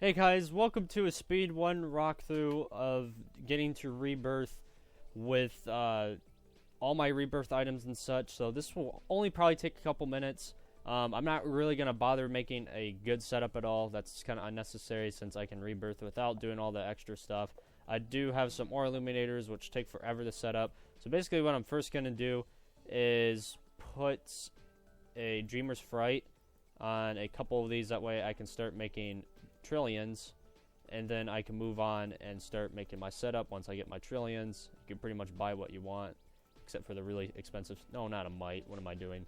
Hey guys, welcome to a speed 1 walkthrough of getting to Rebirth with all my Rebirth items and such. So this will only probably take a couple minutes. I'm not really going to bother making a good setup at all. That's kind of unnecessary since I can Rebirth without doing all the extra stuff. I do have some ore illuminators which take forever to set up. So basically what I'm first going to do is put a Dreamer's Fright on a couple of these. That way I can start making trillions, and then I can move on and start making my setup. Once I get my trillions, you can pretty much buy what you want, except for the really expensive, no, not a mite, what am I doing,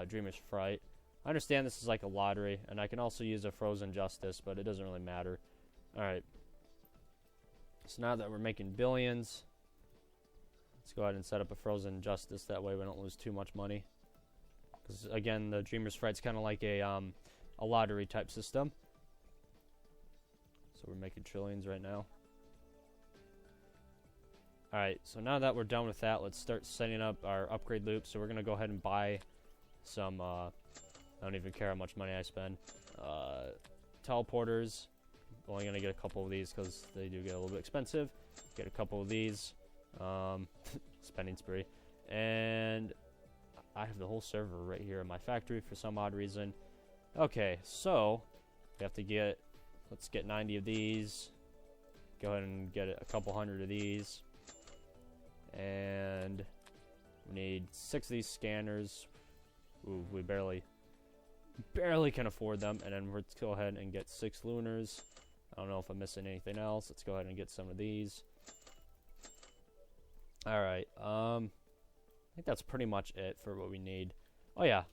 Dreamer's Fright. I understand this is like a lottery, and I can also use a Frozen Justice, but it doesn't really matter. Alright, so now that we're making billions, let's go ahead and set up a Frozen Justice, that way we don't lose too much money. Because again, the Dreamer's Fright's kind of like a lottery type system. So we're making trillions right now. Alright, so now that we're done with that, let's start setting up our upgrade loop. So we're going to go ahead and buy some, I don't even care how much money I spend, teleporters. Only going to get a couple of these because they do get a little bit expensive. Get a couple of these, spending spree. And I have the whole server right here in my factory for some odd reason. Okay, so we have to get, let's get 90 of these. Go ahead and get a couple hundred of these. And we need 6 of these scanners. Ooh, we barely can afford them. And then let's go ahead and get 6 lunars. I don't know if I'm missing anything else. Let's go ahead and get some of these. Alright, I think that's pretty much it for what we need. Oh yeah,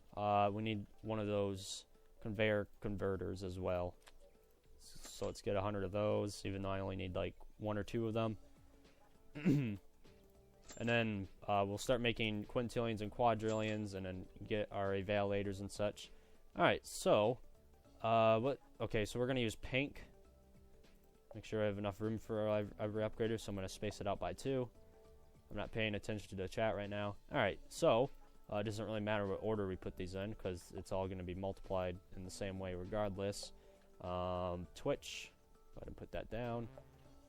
we need one of those conveyor converters as well. So let's get 100 of those, even though I only need like 1 or 2 of them. And then we'll start making quintillions and quadrillions, and then get our evaluators and such. Alright, so okay, so we're gonna use pink. Make sure I have enough room for every upgrader, so I'm gonna space it out by 2. I'm not paying attention to the chat right now. Alright, so it doesn't really matter what order we put these in, because it's all going to be multiplied in the same way regardless. Twitch, go ahead and put that down.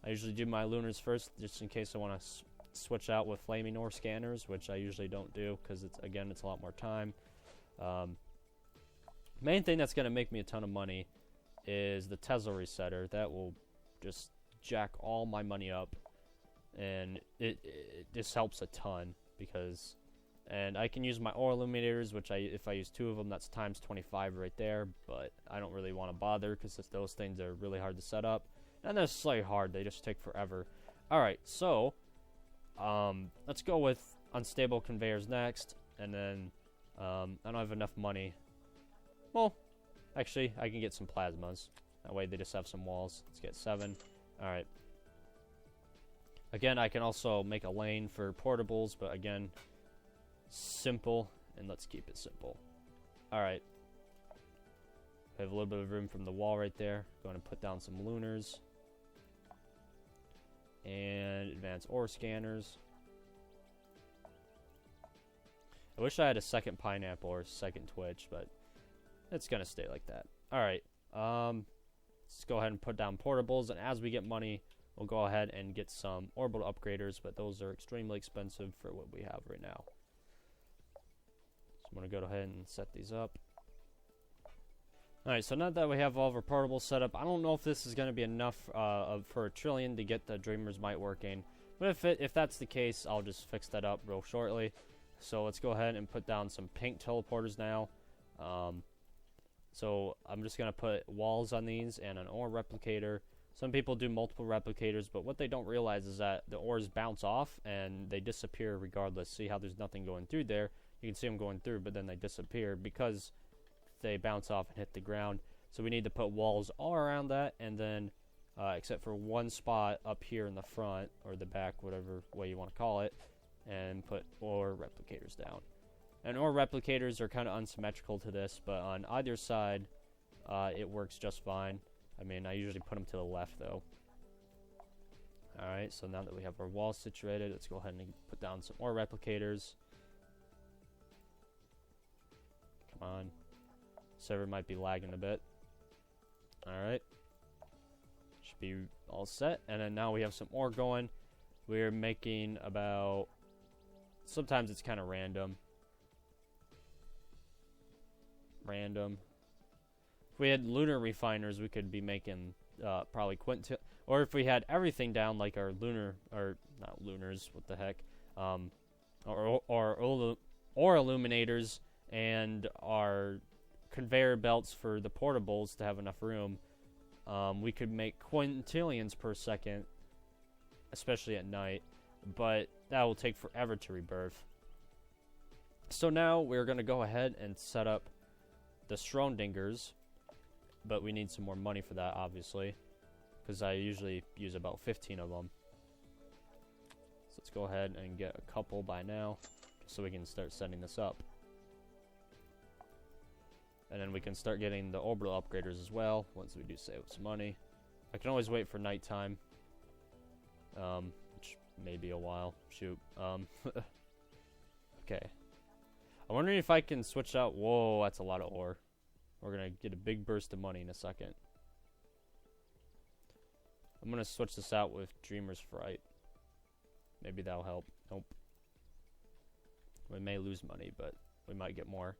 I usually do my lunars first, just in case I want to switch out with flaming ore scanners, which I usually don't do, because it's a lot more time. Main thing that's going to make me a ton of money is the Tesla resetter. That will just jack all my money up. And it just helps a ton, because, and I can use my ore illuminators, which if I use 2 of them, that's times 25 right there, but I don't really want to bother, because those things are really hard to set up. Not necessarily hard, they just take forever. Alright, so, let's go with unstable conveyors next, and then, I don't have enough money. Well, actually, I can get some plasmas. That way they just have some walls. Let's get 7. Alright. Again, I can also make a lane for portables, but again, simple, and let's keep it simple. Alright. We have a little bit of room from the wall right there. Going to put down some lunars. And advanced ore scanners. I wish I had a second pineapple or a second Twitch, but it's going to stay like that. Alright. Let's go ahead and put down portables, and as we get money, we'll go ahead and get some orbital upgraders, but those are extremely expensive for what we have right now. So I'm going to go ahead and set these up. Alright, so now that we have all of our portables set up, I don't know if this is going to be enough for a trillion to get the Dreamer's Might working. But if that's the case, I'll just fix that up real shortly. So let's go ahead and put down some pink teleporters now. So I'm just going to put walls on these and an ore replicator. Some people do multiple replicators, but what they don't realize is that the ores bounce off and they disappear regardless. See how there's nothing going through there? You can see them going through, but then they disappear because they bounce off and hit the ground. So we need to put walls all around that, and then except for one spot up here in the front or the back, whatever way you want to call it, and put ore replicators down. And ore replicators are kind of unsymmetrical to this, but on either side it works just fine. I mean, I usually put them to the left, though. Alright, so now that we have our walls situated, let's go ahead and put down some ore replicators. Come on. Server might be lagging a bit. Alright. be all set. And then now we have some ore going. We're making about... Sometimes it's kind of random. If we had lunar refiners, we could be making probably quintillion. Or if we had everything down, like our lunar, or not lunars, what the heck, or illuminators and our conveyor belts for the portables to have enough room, we could make quintillions per second, especially at night. But that will take forever to rebirth. So now we're going to go ahead and set up the Schrodingers, but we need some more money for that, obviously, because I usually use about 15 of them. So let's go ahead and get a couple by now, so we can start setting this up. And then we can start getting the orbital upgraders as well, once we do save some money. I can always wait for nighttime, which may be a while. Shoot. Okay. I'm wondering if I can switch out... Whoa, that's a lot of ore. We're going to get a big burst of money in a second. I'm going to switch this out with Dreamer's Fright. Maybe that'll help. Nope. We may lose money, but we might get more.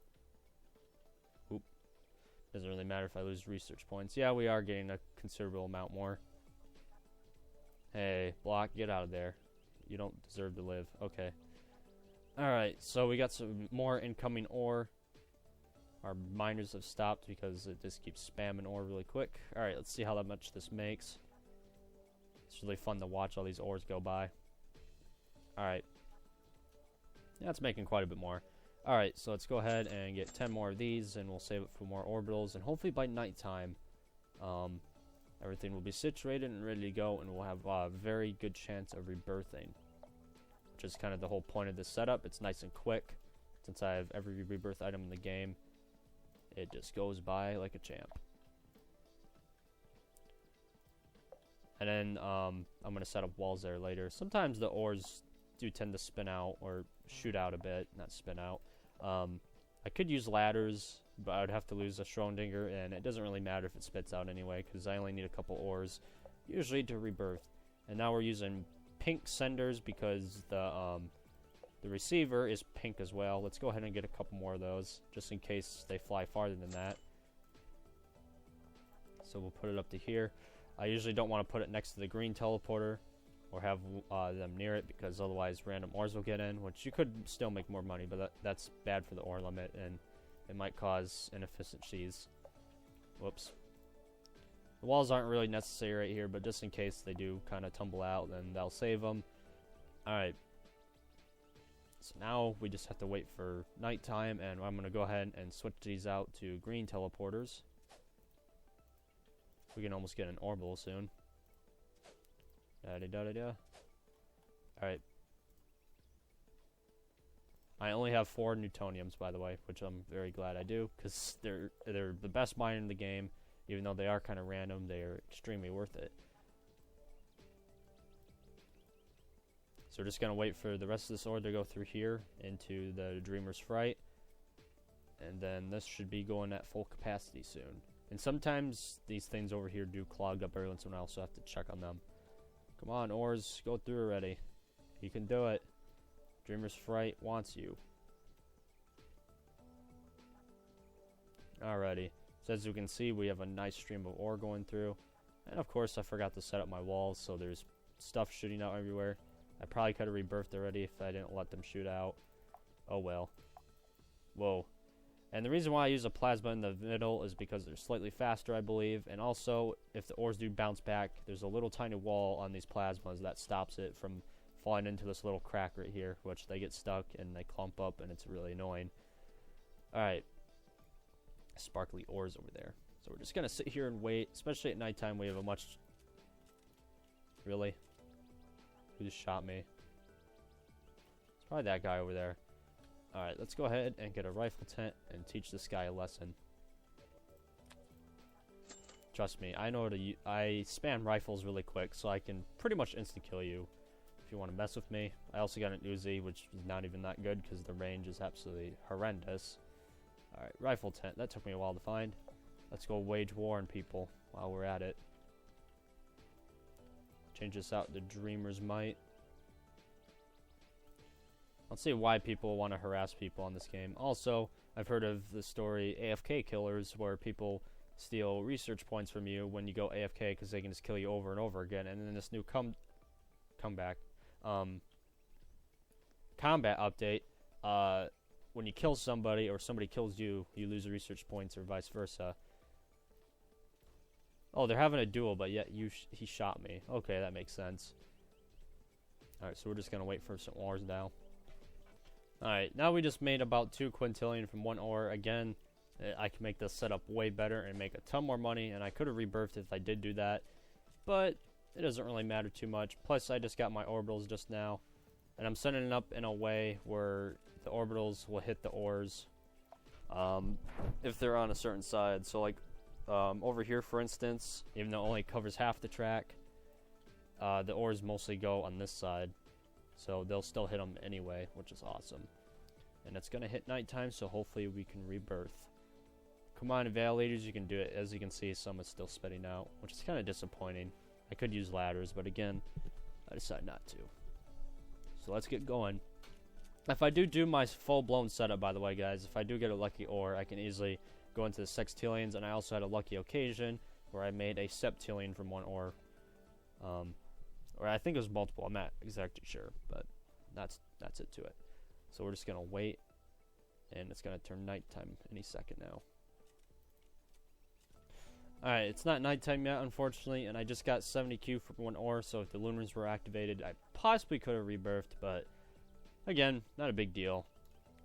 Oop. Doesn't really matter if I lose research points. Yeah, we are getting a considerable amount more. Hey, block, get out of there. You don't deserve to live. Okay. Alright, so we got some more incoming ore. Our miners have stopped because it just keeps spamming ore really quick. Alright, let's see how much this makes. It's really fun to watch all these ores go by. Alright. Yeah, it's making quite a bit more. Alright, so let's go ahead and get 10 more of these, and we'll save it for more orbitals. And hopefully by nighttime, everything will be situated and ready to go, and we'll have a very good chance of rebirthing. Which is kind of the whole point of this setup. It's nice and quick. Since I have every rebirth item in the game, it just goes by like a champ. And then I'm going to set up walls there later. Sometimes the ores do tend to spin out or shoot out a bit, not spin out. I could use ladders, but I would have to lose a Schrodinger, and it doesn't really matter if it spits out anyway, because I only need a couple ores, usually to rebirth. And now we're using pink senders because the receiver is pink as well. Let's go ahead and get a couple more of those, just in case they fly farther than that. So we'll put it up to here. I usually don't want to put it next to the green teleporter or have them near it, because otherwise random ores will get in, which you could still make more money, but that's bad for the ore limit, and it might cause inefficiencies. Whoops. The walls aren't really necessary right here, but just in case they do kind of tumble out, then they'll save them. Alright. So now we just have to wait for nighttime, and I'm going to go ahead and switch these out to green teleporters. We can almost get an orbital soon. Da-da-da-da-da. Alright. I only have 4 Newtoniums, by the way, which I'm very glad I do, because they're the best mine in the game. Even though they are kind of random, they are extremely worth it. So we're just going to wait for the rest of this ore to go through here into the Dreamer's Fright. And then this should be going at full capacity soon. And sometimes these things over here do clog up every once in a while, so I have to check on them. Come on, ores, go through already. You can do it. Dreamer's Fright wants you. Alrighty. So as you can see, we have a nice stream of ore going through. And of course, I forgot to set up my walls, so there's stuff shooting out everywhere. I probably could have rebirthed already if I didn't let them shoot out. Oh well. Whoa. And the reason why I use a plasma in the middle is because they're slightly faster, I believe. And also, if the ores do bounce back, there's a little tiny wall on these plasmas that stops it from falling into this little crack right here, which they get stuck and they clump up, and it's really annoying. Alright. Sparkly ores over there. So we're just going to sit here and wait. Especially at nighttime, we have a much... Really? Who just shot me? It's probably that guy over there. Alright, let's go ahead and get a rifle tent and teach this guy a lesson. Trust me, I know how to I spam rifles really quick, so I can pretty much insta-kill you if you want to mess with me. I also got an Uzi, which is not even that good because the range is absolutely horrendous. Alright, rifle tent. That took me a while to find. Let's go wage war on people while we're at it. Change this out to Dreamer's Might. I'll see why people want to harass people on this game. Also, I've heard of the story AFK killers, where people steal research points from you when you go AFK because they can just kill you over and over again. And then this new combat update, when you kill somebody or somebody kills you, you lose research points, or vice versa. Oh, they're having a duel, but yet he shot me. Okay, that makes sense. Alright, so we're just gonna wait for some ores now. Alright, now we just made about 2 quintillion from 1 ore. Again, I can make this setup way better and make a ton more money, and I could have rebirthed if I did do that, but it doesn't really matter too much. Plus, I just got my orbitals just now, and I'm setting it up in a way where the orbitals will hit the ores if they're on a certain side. So like over here, for instance, even though it only covers half the track, the ores mostly go on this side, so they'll still hit them anyway, which is awesome. And it's gonna hit nighttime, so hopefully we can rebirth. Come on, validators, you can do it. As you can see, some is still spitting out, which is kind of disappointing. I could use ladders, but again, I decided not to. So let's get going. If I do my full-blown setup, by the way, guys, if I do get a lucky ore, I can easily go into the sextillions, and I also had a lucky occasion where I made a septillion from 1 ore. Or I think it was multiple, I'm not exactly sure, but that's it to it. So we're just gonna wait, and it's gonna turn nighttime any second now. Alright, it's not nighttime yet, unfortunately, and I just got 70Q from 1 ore, so if the lunars were activated, I possibly could have rebirthed, but again, not a big deal.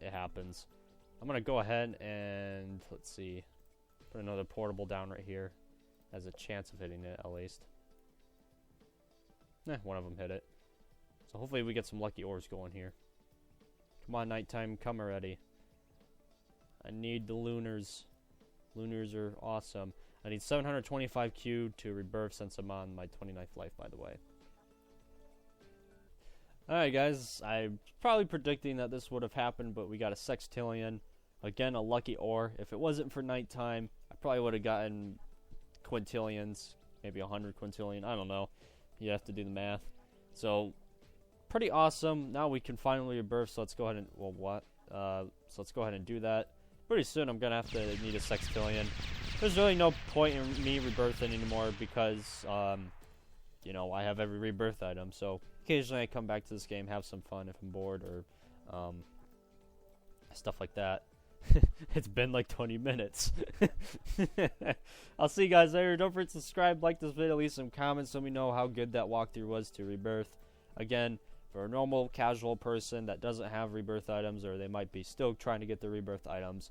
It happens. I'm gonna go ahead and, let's see, put another portable down right here. Has a chance of hitting it, at least. One of them hit it. So hopefully we get some lucky ores going here. Come on, nighttime, come already. I need the lunars. Lunars are awesome. I need 725Q to rebirth since I'm on my 29th life, by the way. Alright, guys. I'm probably predicting that this would have happened, but we got a sextillion. Again, a lucky ore. If it wasn't for nighttime, I probably would have gotten quintillions. Maybe 100 quintillion. I don't know. You have to do the math. So, pretty awesome. Now we can finally rebirth, so let's go ahead and... Well, what? So let's go ahead and do that. Pretty soon I'm going to have to need a sextillion. There's really no point in me rebirthing anymore because, you know, I have every rebirth item. So, occasionally I come back to this game, have some fun if I'm bored or stuff like that. It's been like 20 minutes. I'll see you guys later. Don't forget to subscribe, like this video, leave some comments, let me know how good that walkthrough was to rebirth. Again, for a normal, casual person that doesn't have rebirth items, or they might be still trying to get the rebirth items,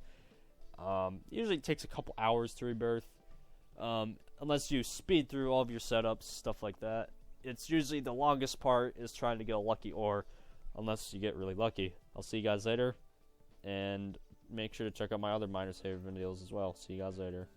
usually it takes a couple hours to rebirth, unless you speed through all of your setups, stuff like that. It's usually the longest part is trying to get a lucky ore, unless you get really lucky. I'll see you guys later, and make sure to check out my other miner saver videos as well. See you guys later.